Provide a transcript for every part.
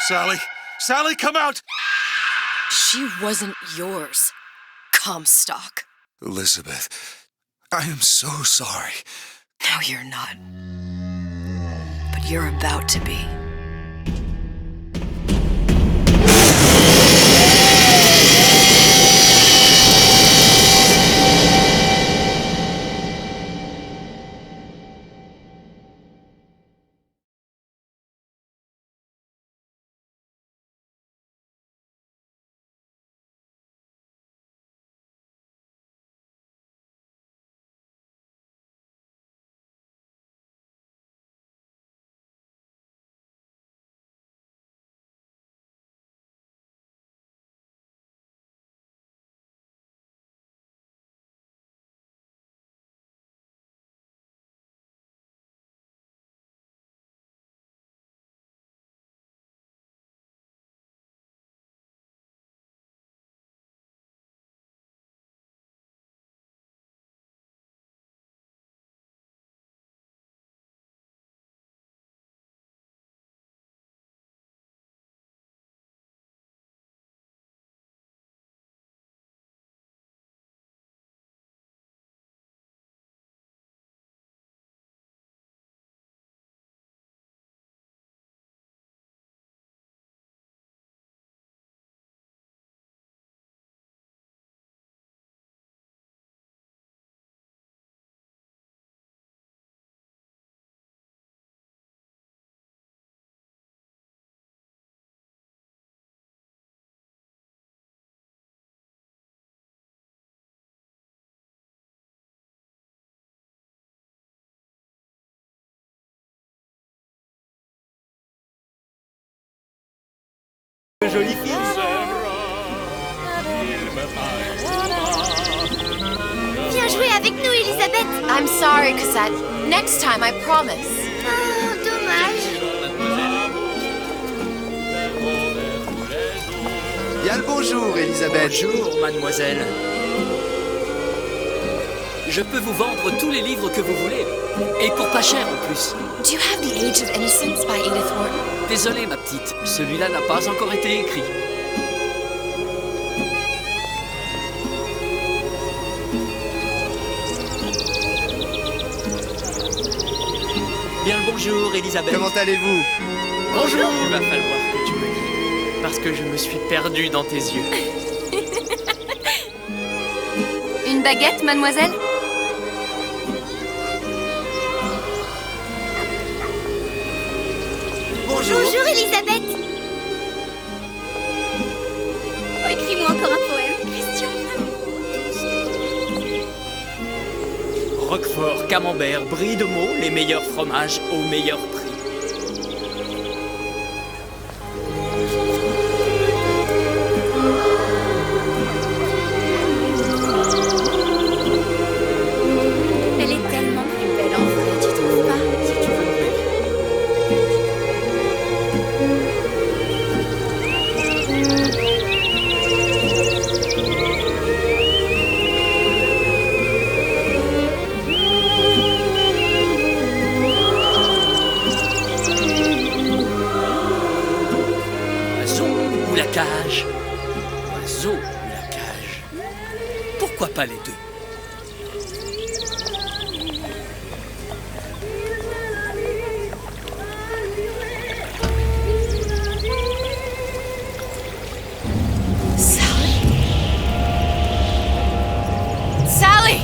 Sally! Sally, come out! She wasn't yours, Comstock. Elizabeth, I am so sorry. No, you're not. But you're about to be. Jolie fille. Viens jouer avec nous, Elisabeth. I'm sorry, Cosette. Next time, I promise. Oh, dommage. Bien le bonjour, Elisabeth. Bonjour, mademoiselle. Je peux vous vendre tous les livres que vous voulez. Et pour pas cher en plus. Do you have The Age of Innocence by Edith Wharton? Désolé, ma petite. Celui-là n'a pas encore été écrit. Bien le bonjour, Elisabeth. Comment allez-vous? Bonjour. Il va falloir que tu me guides. Parce que je me suis perdu dans tes yeux. Une baguette, mademoiselle? Bonjour, Elisabeth. Oh, écris-moi encore un poème, Christian. Roquefort, camembert, brie de Meaux, les meilleurs fromages au meilleur prix. Elle est tellement plus belle en vrai, tu trouves pas? Si tu veux, bébé. Oiseau ou la cage? Oiseau ou la cage? Pourquoi pas les deux? Sally? Sally!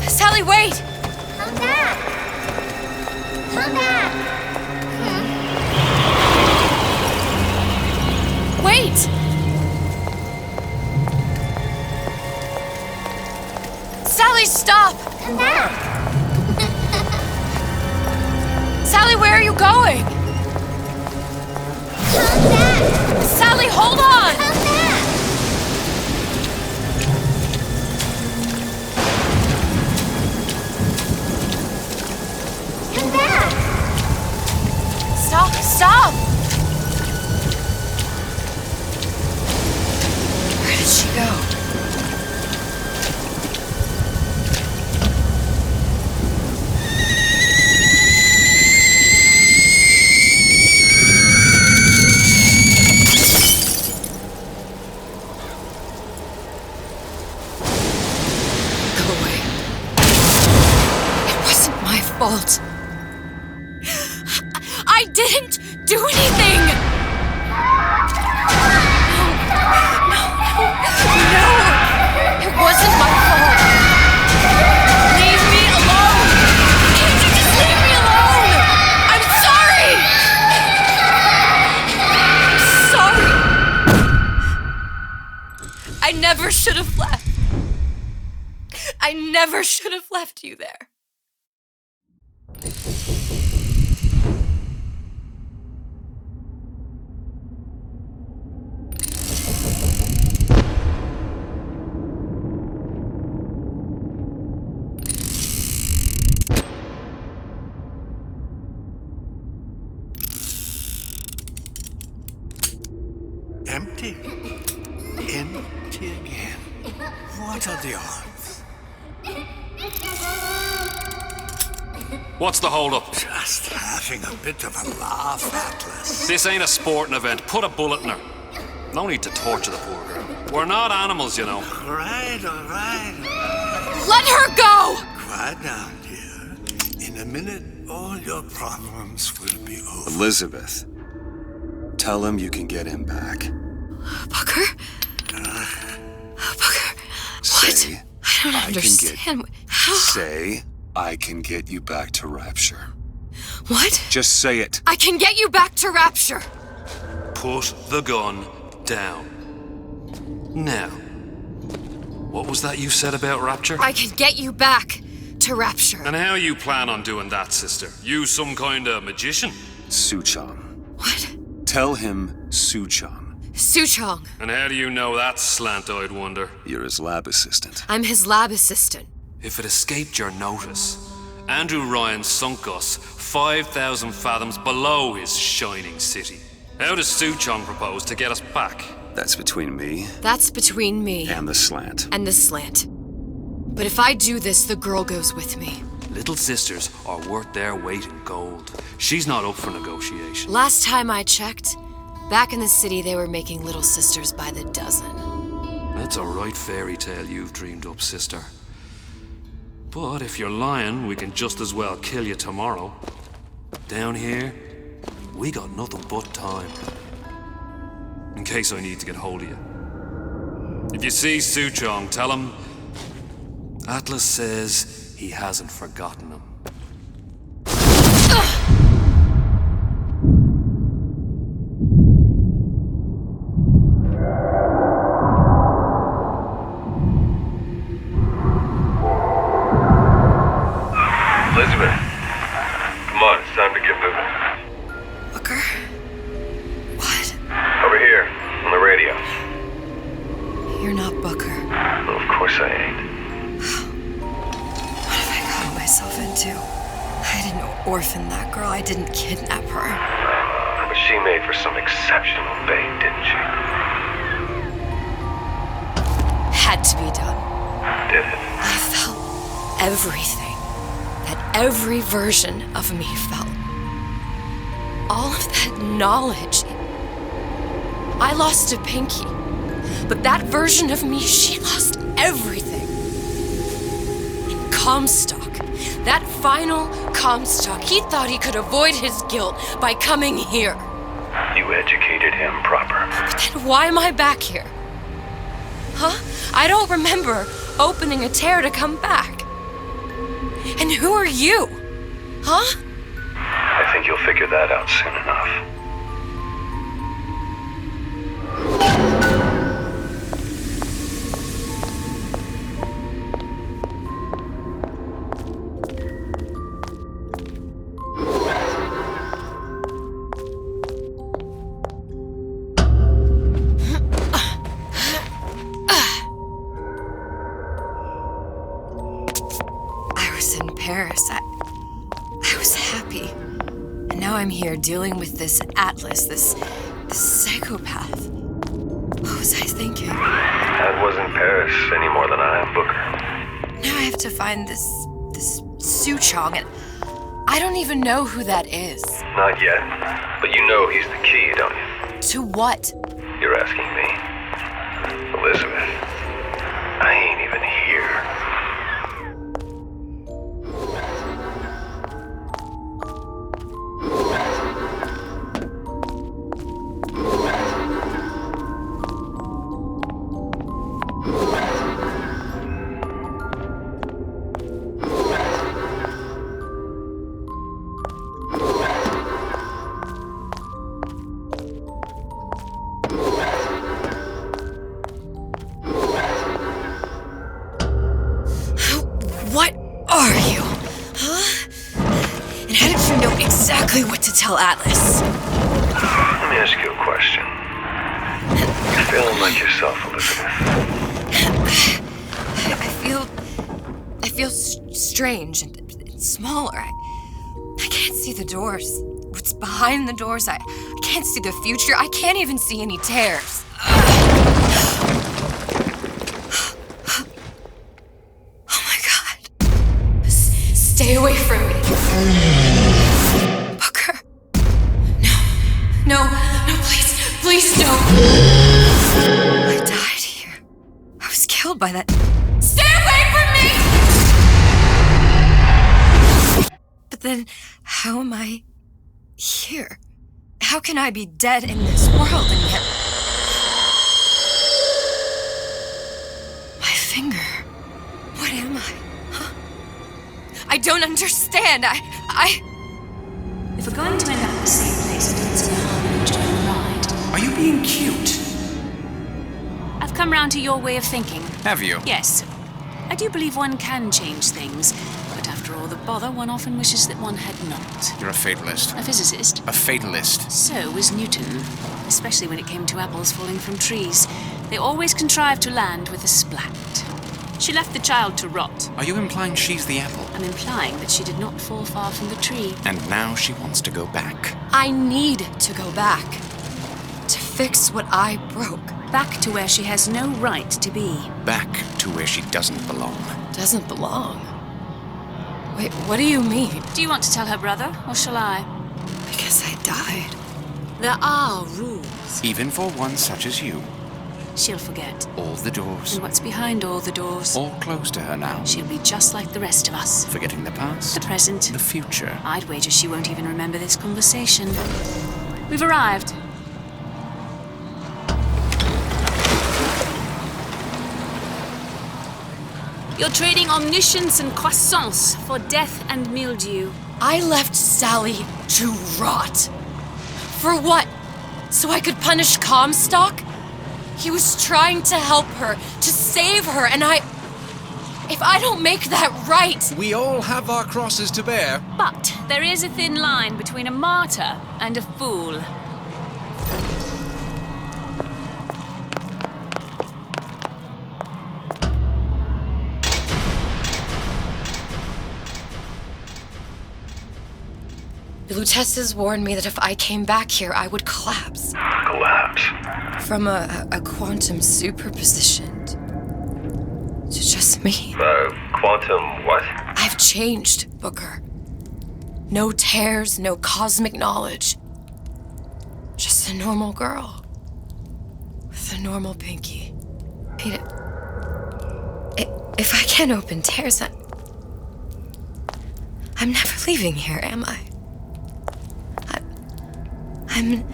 Sally, wait! Come back. Come back. Wait! Sally, stop! Come back. Sally, where are you going? Come back. Sally, hold on! Come back. Come back. Stop, stop! Where did she go? fault. I didn't do anything! No! It wasn't my fault! Leave me alone! Can't you just leave me alone? I'm sorry! I'm sorry! I never should have left. I never should have left you there. Empty. Empty again. What are the odds? What's the hold-up? Just having a bit of a laugh, Atlas. This ain't a sporting event. Put a bullet in her. No need to torture the poor girl. We're not animals, you know. All right. Let her go! Quiet down, dear. In a minute, all your problems will be over. Elizabeth, tell him you can get him back. Booker? Booker, what? Say, I don't understand. How? Say, I can get you back to Rapture. What? Just say it. I can get you back to Rapture. Put the gun down. Now, what was that you said about Rapture? I can get you back to Rapture. And how you plan on doing that, sister? You some kind of magician? Suchong. What? Tell him Suchong. Suchong. And how do you know that, slant-eyed wonder? You're his lab assistant. I'm his lab assistant. If it escaped your notice, Andrew Ryan sunk us 5,000 fathoms below his shining city. How does Suchong propose to get us back? That's between me That's between me and the slant. and the slant. But if I do this, the girl goes with me. Little sisters are worth their weight in gold. She's not up for negotiation. Last time I checked, back in the city they were making little sisters by the dozen. That's a right fairy tale you've dreamed up, sister. But if you're lying, we can just as well kill you tomorrow. Down here, we got nothing but time. In case I need to get hold of you. If you see Suchong, tell him Atlas says he hasn't forgotten him. Elizabeth, come on, it's time to get moving. Booker? What? Over here, on the radio. You're not Booker. Well, of course I ain't. What have I gotten myself into? I didn't orphan that girl. I didn't kidnap her. But she made for some exceptional bait, didn't she? Had to be done. Did it? I felt everything that every version of me felt. All of that knowledge. I lost a pinky, but that version of me, she lost everything. And Comstock, that final Comstock, he thought he could avoid his guilt by coming here. You educated him proper. But then why am I back here? Huh? I don't remember opening a tear to come back. And who are you? Huh? I think you'll figure that out soon enough. Paris. I was happy. And now I'm here dealing with this Atlas, this psychopath. What was I thinking? That wasn't Paris any more than I am Booker. Now I have to find this Suchong, and I don't even know who that is. Not yet. But you know he's the key, don't you? To what? You're asking me. Elizabeth, I ain't even here. exactly what to tell Atlas. Let me ask you a question. You're feeling like yourself, Elizabeth. I feel strange and smaller. I can't see the doors. What's behind the doors? I can't see the future. I can't even see any tears. Oh my God. Stay away from me. Booker. No, please don't. I died here. I was killed by that. Stay away from me! But then, how am I here? How can I be dead in this world and yet... My finger. What am I? Huh? I don't understand. If we're going to end up in the same place, it needs to be harmony during the ride. Are you being cute? I've come round to your way of thinking. Have you? Yes. I do believe one can change things, but after all the bother, one often wishes that one had not. You're a fatalist. A physicist. A fatalist. So was Newton, especially when it came to apples falling from trees. They always contrived to land with a splat. She left the child to rot. Are you implying she's the apple? I'm implying that she did not fall far from the tree. And now she wants to go back. I need to go back. To fix what I broke. Back to where she has no right to be. Back to where she doesn't belong. Doesn't belong? Wait, what do you mean? Do you want to tell her brother, or shall I? Because I died. There are rules. Even for one such as you. She'll forget. All the doors. And what's behind all the doors? All closed to her now. She'll be just like the rest of us. Forgetting the past. The present. The future. I'd wager she won't even remember this conversation. We've arrived. You're trading omniscience and croissance for death and mildew. I left Sally to rot. For what? So I could punish Comstock? He was trying to help her, to save her, and if I don't make that right... We all have our crosses to bear. But there is a thin line between a martyr and a fool. The Lutesses warned me that if I came back here, I would collapse. Collapse? From a quantum superposition to just me. Quantum what? I've changed, Booker. No tears, no cosmic knowledge. Just a normal girl. With a normal pinky. Peter, if I can't open tears, I'm never leaving here, am I? I'm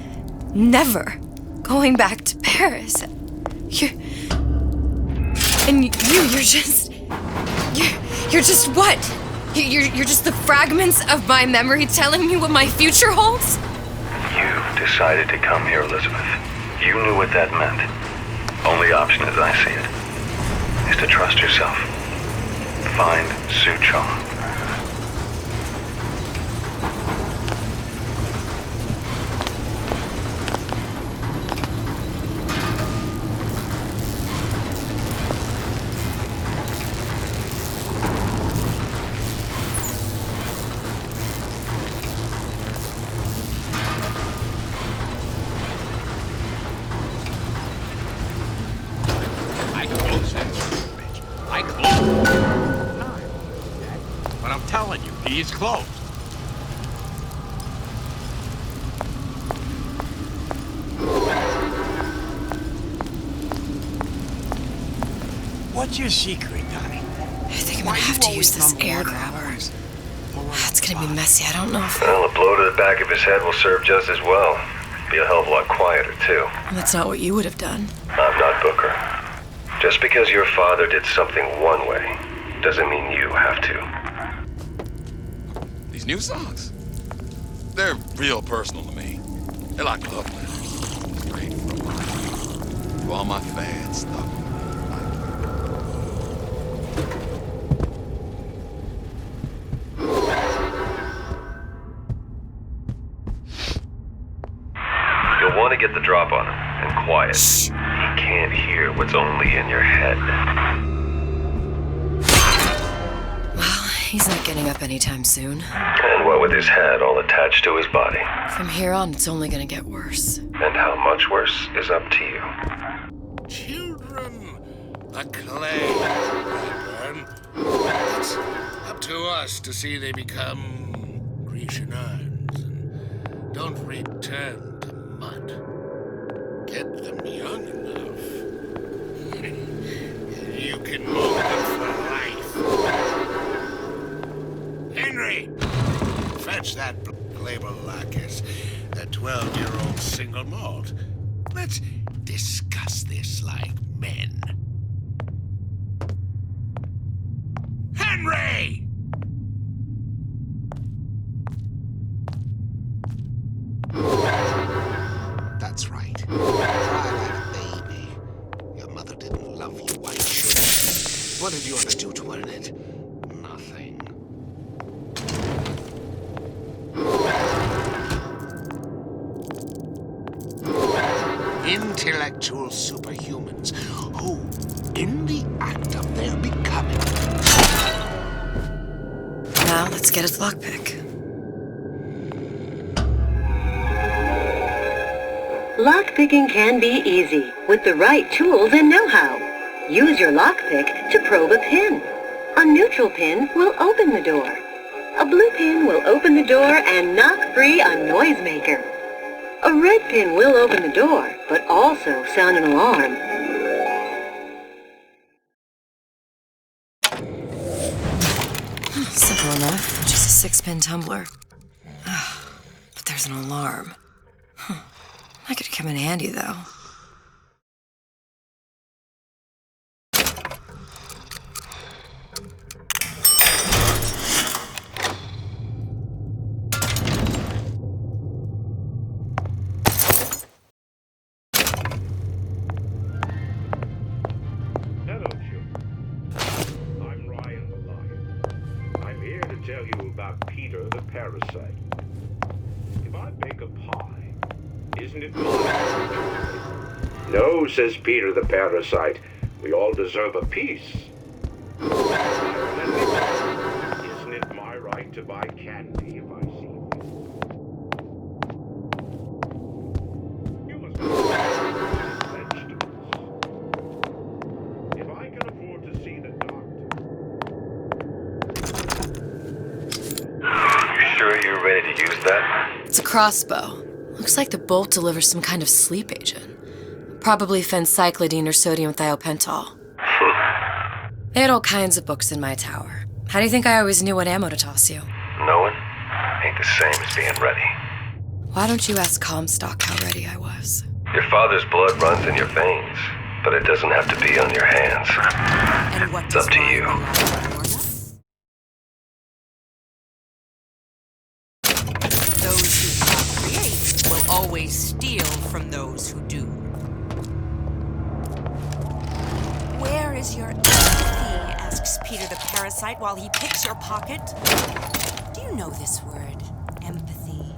never going back to Paris. You're just what? You're just the fragments of my memory telling me what my future holds? You decided to come here, Elizabeth. You knew what that meant. Only option, as I see it, is to trust yourself. Find Suchong. He's closed. What's your secret, Donnie? I think I'm gonna have to use this air grabber. It's gonna be messy. I don't know if... Well, a blow to the back of his head will serve just as well. Be a hell of a lot quieter, too. That's not what you would have done. I'm not Booker. Just because your father did something one way, doesn't mean you have to. These new songs, they're real personal to me. They're like love letters, straight from my heart. To all my fans stuff. I want to get the drop on him, and quiet. He can't hear what's only in your head. Well, he's not getting up anytime soon. And what with his head all attached to his body. From here on, it's only gonna get worse. And how much worse is up to you. Children, the clay burn. It's up to us to see they become Grecian urns and don't return to mud. Get them young enough. You can mold them for life. Henry, fetch that label Lacus, that 12-year-old single malt. Let's discuss this like men. Henry! That's right. Cry like a baby. Your mother didn't love you, why should she? What did you ever do to earn it? Nothing. Intellectual superhumans who, in the act of their becoming... Now, let's get his lockpick. Lockpicking can be easy with the right tools and know-how. Use your lockpick to probe a pin. A neutral pin will open the door. A blue pin will open the door and knock free a noisemaker. A red pin will open the door, but also sound an alarm. Simple enough. Just a 6-pin tumbler. But there's an alarm. That could come in handy, though. Hello, children. I'm Ryan the Lion. I'm here to tell you about Peter the Parasite. If I bake a pie, isn't it mine? No, says Peter the Parasite. We all deserve a piece. Isn't it my right to buy candy if I see fit? You must vegetables. If I can afford to see the doctor. You sure you're ready to use that? It's a crossbow. Looks like the bolt delivers some kind of sleep agent. Probably phencyclidine or sodium thiopental. They had all kinds of books in my tower. How do you think I always knew what ammo to toss you? Knowing ain't the same as being ready. Why don't you ask Comstock how ready I was? Your father's blood runs in your veins, but it doesn't have to be on your hands. And what It's up to you. Those who create will always steal from those who do. Where is your empathy? Asks Peter the Parasite while he picks your pocket. Do you know this word, empathy?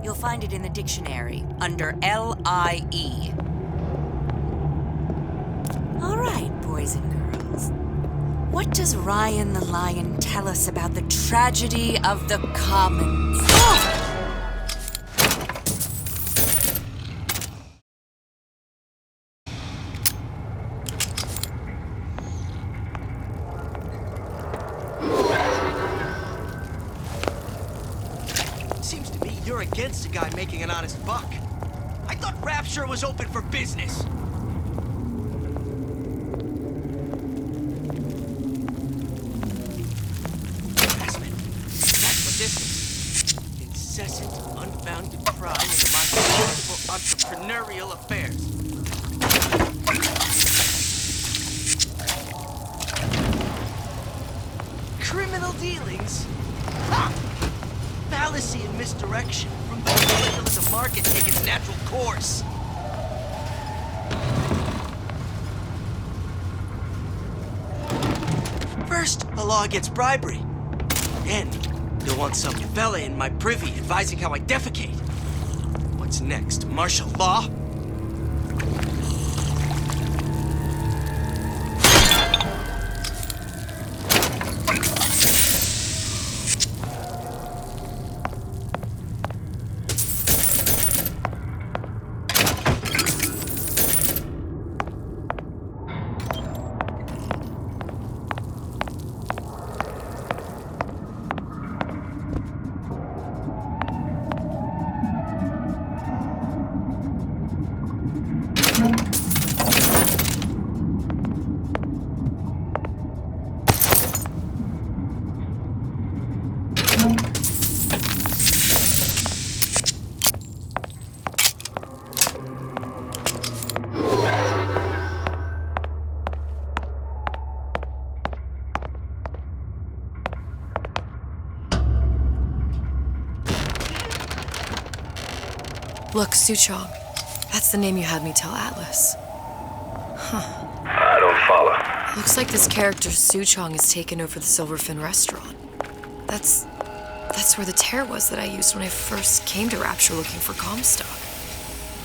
You'll find it in the dictionary under L-I-E. All right, boys and girls. What does Ryan the Lion tell us about the tragedy of the commons? Seems to me you're against a guy making an honest buck. I thought Rapture was open for business. Incessant, unbounded pride in the mind's for entrepreneurial affairs. Criminal dealings? Ha! Fallacy and misdirection from the to let the market take its natural course. First, the law against bribery. Then, you'll want some fella in my privy advising how I defecate. What's next? Martial law? Look, Suchong. That's the name you had me tell Atlas. Huh. I don't follow. Looks like this character Suchong has taken over the Silverfin restaurant. That's where the tear was that I used when I first came to Rapture looking for Comstock.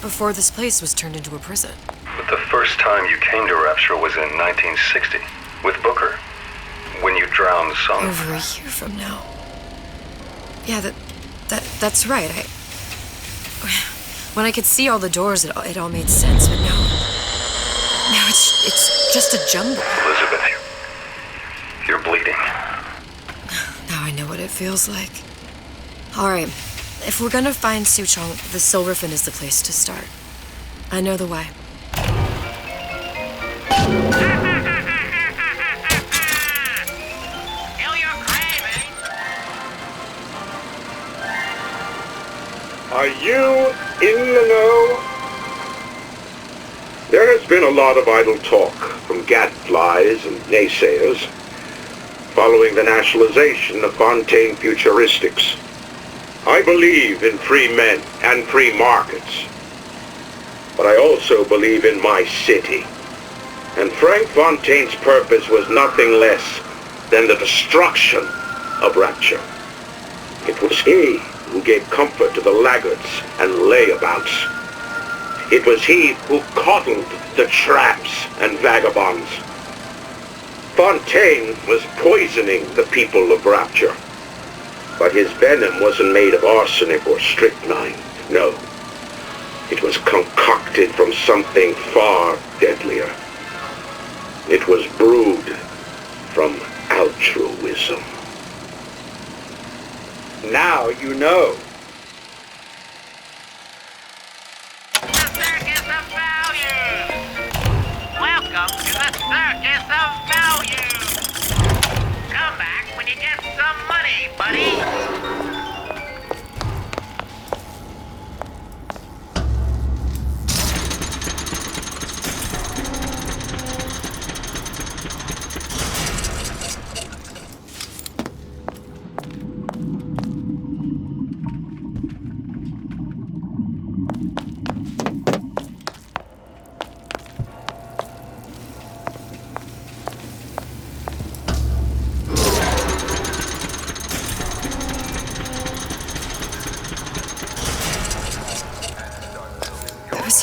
Before this place was turned into a prison. But the first time you came to Rapture was in 1960, with Booker. When you drowned Sung. Over a year from now. Yeah, that's right. When I could see all the doors, it all made sense, but now it's just a jumble. Elizabeth, you're bleeding. Now I know what it feels like. All right, if we're gonna find Suchong, the Silverfin is the place to start. I know the way. Are you in the know? There has been a lot of idle talk from gadflies and naysayers following the nationalization of Fontaine Futuristics. I believe in free men and free markets, but I also believe in my city. And Frank Fontaine's purpose was nothing less than the destruction of Rapture. It was he who gave comfort to the laggards and layabouts. It was he who coddled the tramps and vagabonds. Fontaine was poisoning the people of Rapture. But his venom wasn't made of arsenic or strychnine. No. It was concocted from something far deadlier. It was brewed from altruism. Now you know. Welcome to the Circus of Value. Come back when you get some money, buddy.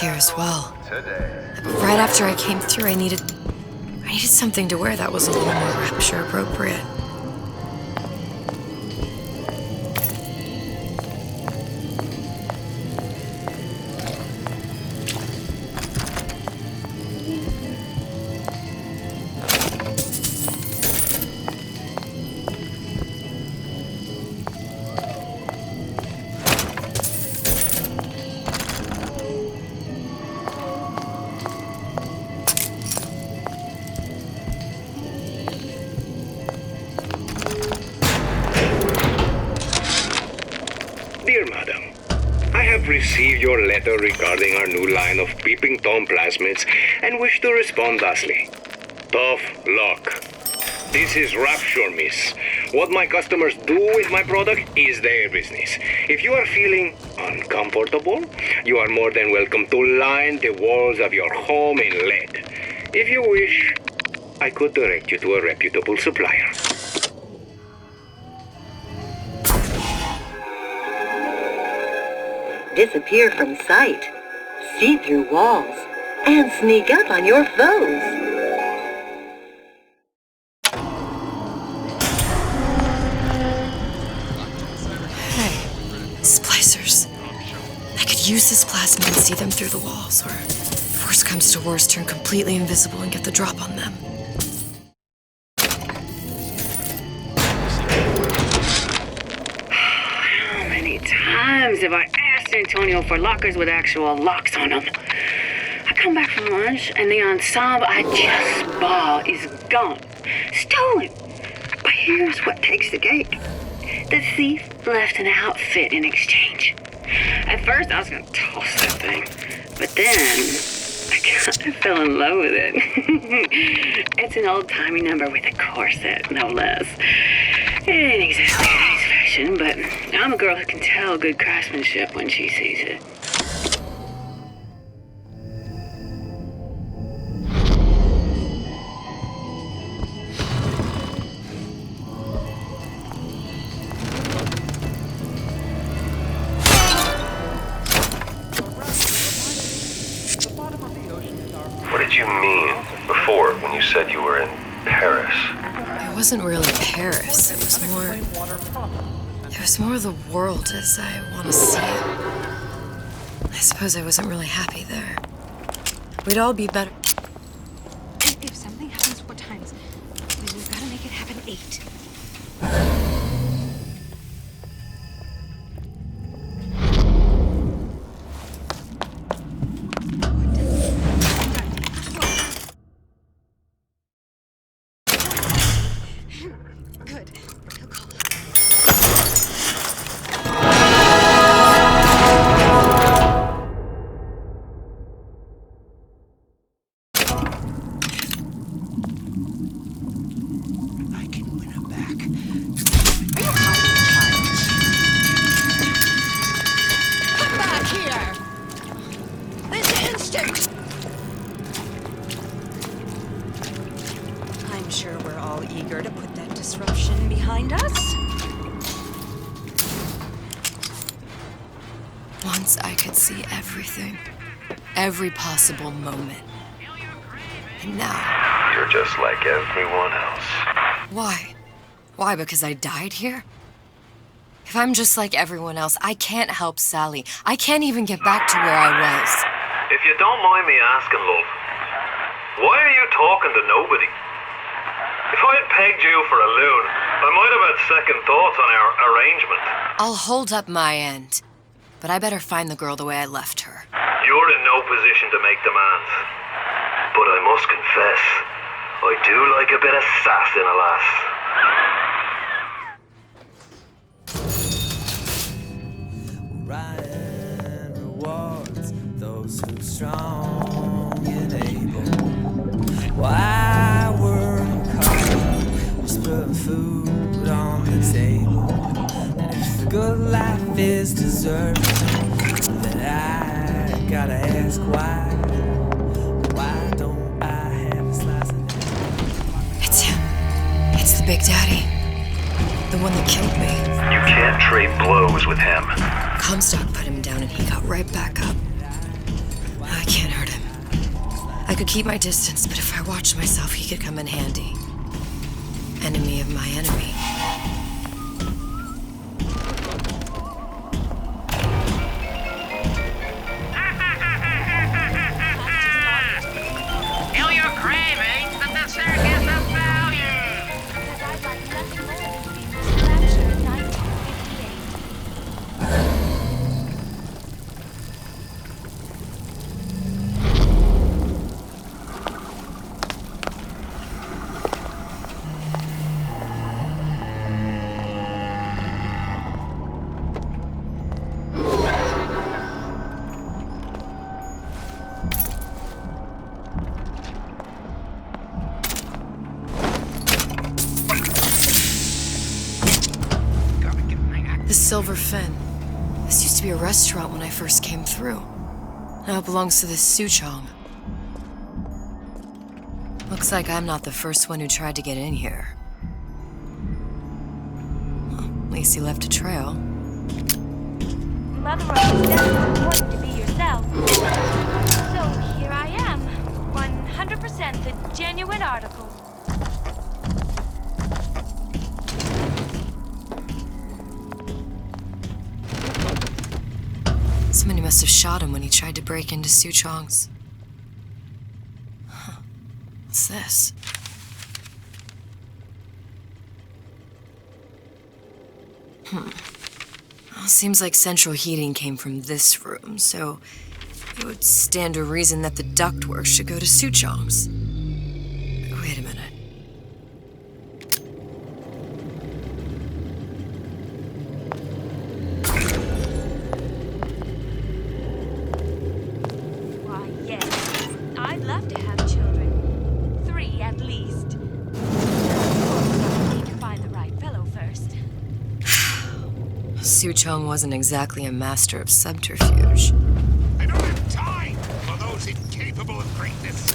Here as well. Right after I came through, I needed something to wear that was a little more Rapture appropriate. Dear Madam, I have received your letter regarding our new line of peeping Tom plasmids and wish to respond thusly. Tough luck. This is Rapture, miss. What my customers do with my product is their business. If you are feeling uncomfortable, you are more than welcome to line the walls of your home in lead. If you wish, I could direct you to a reputable supplier. disappear from sight, see through walls, and sneak up on your foes. Splicers. I could use this plasma and see them through the walls, or if worst comes to worst, turn completely invisible and get the drop on them. How many times have I asked Antonio for lockers with actual locks on them? I come back from lunch and the ensemble I just bought is gone. Stolen. But here's what takes the cake. The thief left an outfit in exchange. At first, I was going to toss that thing, but then I fell in love with it. It's an old-timey number with a corset, no less. It ain't exactly today's fashion, but I'm a girl who can tell good craftsmanship when she sees it. What did you mean before when you said you were in Paris? It wasn't really Paris. It was more the world as I want to see it. I suppose I wasn't really happy there. We'd all be better. If something happens 4 times, then you've got to make it happen 8. I'm sure we're all eager to put that disruption behind us. Once I could see everything. Every possible moment. And now... You're just like everyone else. Why? Why, because I died here? If I'm just like everyone else, I can't help Sally. I can't even get back to where I was. If you don't mind me asking, love, why are you talking to nobody? If I had pegged you for a loon, I might have had second thoughts on our arrangement. I'll hold up my end. But I better find the girl the way I left her. You're in no position to make demands. But I must confess, I do like a bit of sass in a lass. Ryan rewards those who strong and able. Why work hard? Just put food on the table. And if the good life is deserved, then I gotta ask why. Why don't I have a slice of that? It's him. It's the Big Daddy. The one that killed me. You can't trade blows with him. Comstock put him down and he got right back up. I can't hurt him. I could keep my distance, but if I watched myself, he could come in handy. Enemy of my enemy. Feel your cravings at the circus of value. The Silver Fin. This used to be a restaurant when I first came through. Now it belongs to this Suchong. Looks like I'm not the first one who tried to get in here. Well, at least he left a trail. plethora of steps purporting to be yourself. So here I am, 100% the genuine article. Somebody must have shot him when he tried to break into Suchong's. Huh. What's this? Well, seems like central heating came from this room, so it would stand to reason that the ductwork should go to Suchong's. Wait a minute. Why, yes. I'd love to have children. 3 at least. Of course, I need to find the right fellow first. Suchong wasn't exactly a master of subterfuge. I don't have time for those incapable of greatness.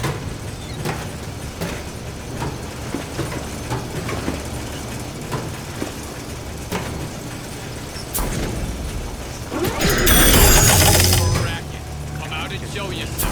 Come out and show yourself.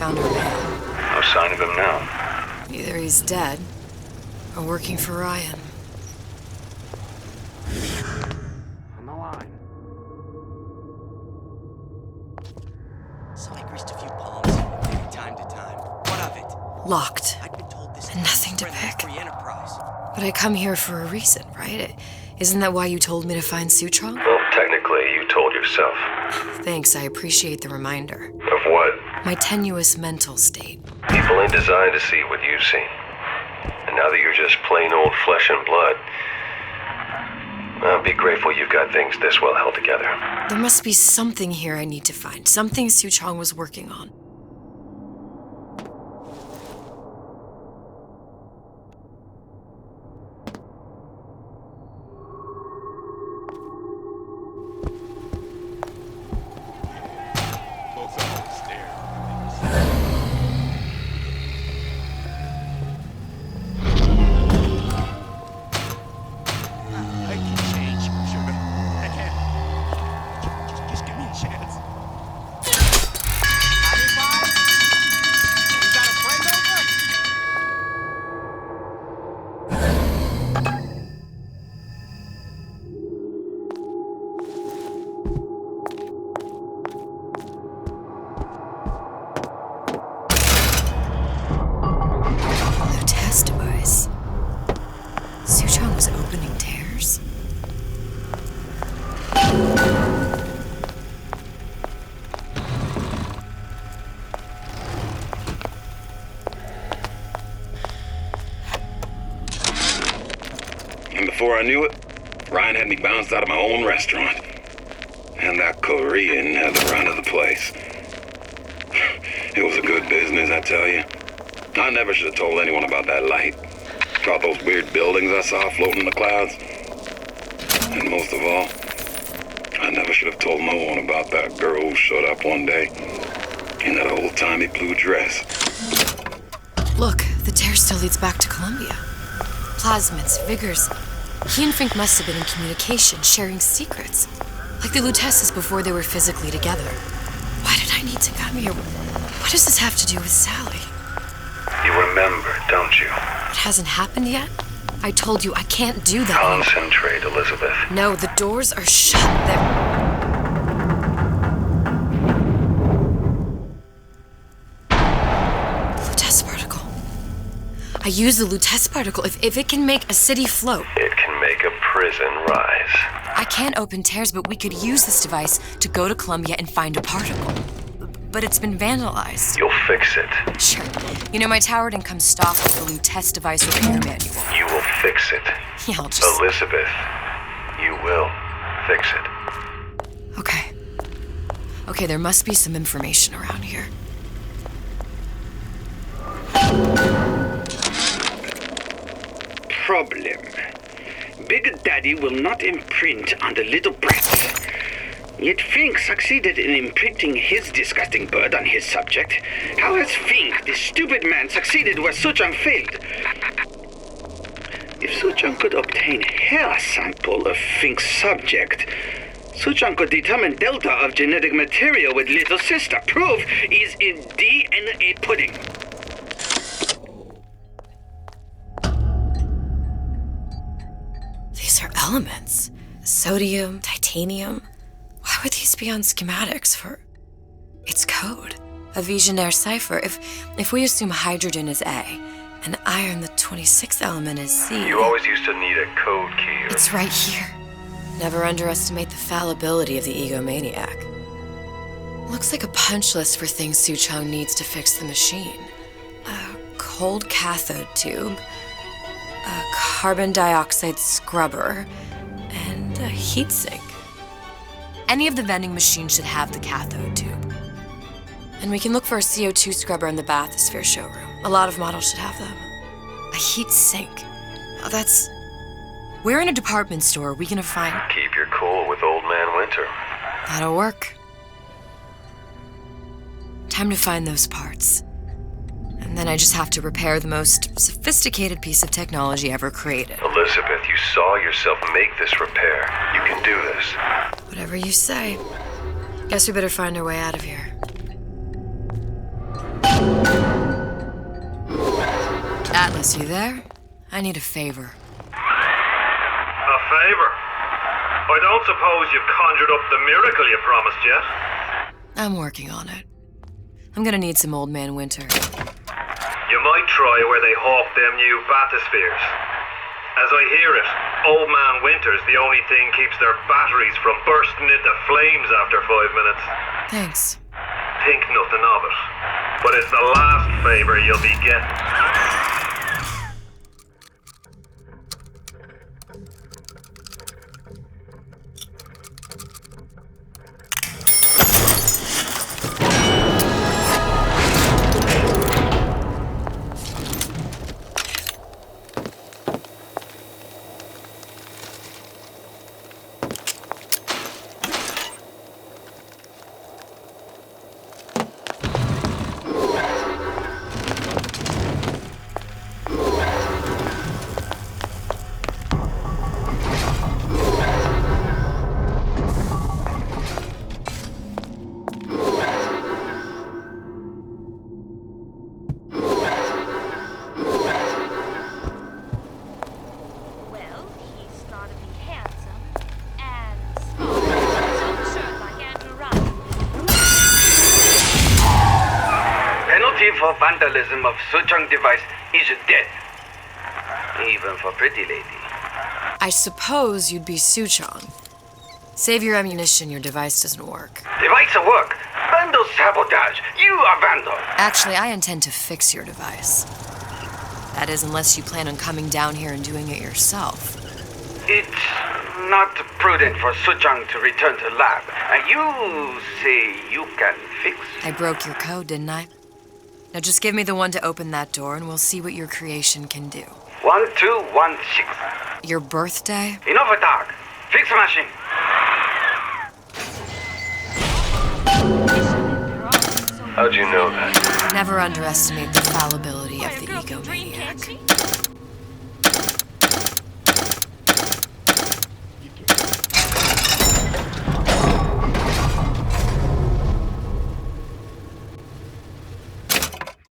Found her man. No sign of him now. Either he's dead, or working for Ryan. On the line. So I greased a few palms from time to time. What of it? Locked. I'd been told this And nothing to friendly pick. free enterprise. But I come here for a reason, right? Isn't that why you told me to find Suchong? Well, technically, you told yourself. Thanks, I appreciate the reminder. Of what? My tenuous mental state. People ain't designed to see what you've seen. And now that you're just plain old flesh and blood, I'll be grateful you've got things this well held together. There must be something here I need to find. Something Suchong was working on. Before I knew it, Ryan had me bounced out of my own restaurant. And that Korean had the run of the place. It was a good business, I tell you. I never should have told anyone about that light. About those weird buildings I saw floating in the clouds. And most of all, I never should have told no one about that girl who showed up one day in that old-timey blue dress. Look, the The tear still leads back to Columbia. Plasmids, Vigors. He and Fink must have been in communication, sharing secrets. Like the Lutesses before they were physically together. Why did I need to come here? What does this have to do with Sally? You remember, don't you? It hasn't happened yet? I told you I can't do that. Concentrate, Elizabeth. No, the doors are shut. Lutece particle. I use the Lutece particle. If it can make a city float. It can make a prison rise. I can't open tears, but we could use this device to go to Columbia and find a particle. But it's been vandalized. You'll fix it. Sure. You know, my tower didn't come stocked with the Lutece device repair manual. You will fix it. Yeah, I'll just... Elizabeth, you will fix it. Okay. Okay, there must be some information around here. Problem. Big Daddy will not imprint on the little brats. Yet Fink succeeded in imprinting his disgusting bird on his subject. How has Fink, this stupid man, succeeded where Suchong failed? If Suchong could obtain hair sample of Fink's subject, Suchong could determine delta of genetic material with little sister. Proof is in DNA pudding. These are elements. Sodium, titanium. Why would these be on schematics for... It's code. A Visionaire cipher. If we assume hydrogen is A, and iron, the 26th element, is C... You always used to need a code key. It's right here. Never underestimate the fallibility of the egomaniac. Looks like a punch list for things Suchong needs to fix the machine. A cold cathode tube, a carbon dioxide scrubber, and a heatsink. Any of the vending machines should have the cathode tube. And we can look for a CO2 scrubber in the bathysphere showroom. A lot of models should have them. A heat sink. Oh, that's... Where in a department store are we gonna find... Keep your cool with Old Man Winter. That'll work. Time to find those parts. And then I just have to repair the most sophisticated piece of technology ever created. Elizabeth, you saw yourself make this repair. You can do this. Whatever you say. Guess we better find our way out of here. Atlas, you there? I need a favor. A favor? I don't suppose you've conjured up the miracle you promised yet? I'm working on it. I'm gonna need some Old Man Winter. You might try where they hawk them new bathyspheres. As I hear it, Old Man Winter's the only thing keeps their batteries from bursting into flames after 5 minutes. Thanks. Think nothing of it. But it's the last favor you'll be getting. For vandalism of Suchong device is death. Even for pretty lady. I suppose you'd be Suchong. Save your ammunition, your device doesn't work. Device will work. Vandal sabotage. You are vandal. Actually, I intend to fix your device. That is, unless you plan on coming down here and doing it yourself. It's not prudent for Suchong to return to lab. And you say you can fix? I broke your code, didn't I? Now just give me the one to open that door and we'll see what your creation can do. 1216. Your birthday? Enough attack. Fix machine. How'd you know that? Never underestimate the fallibility of the egomaniac.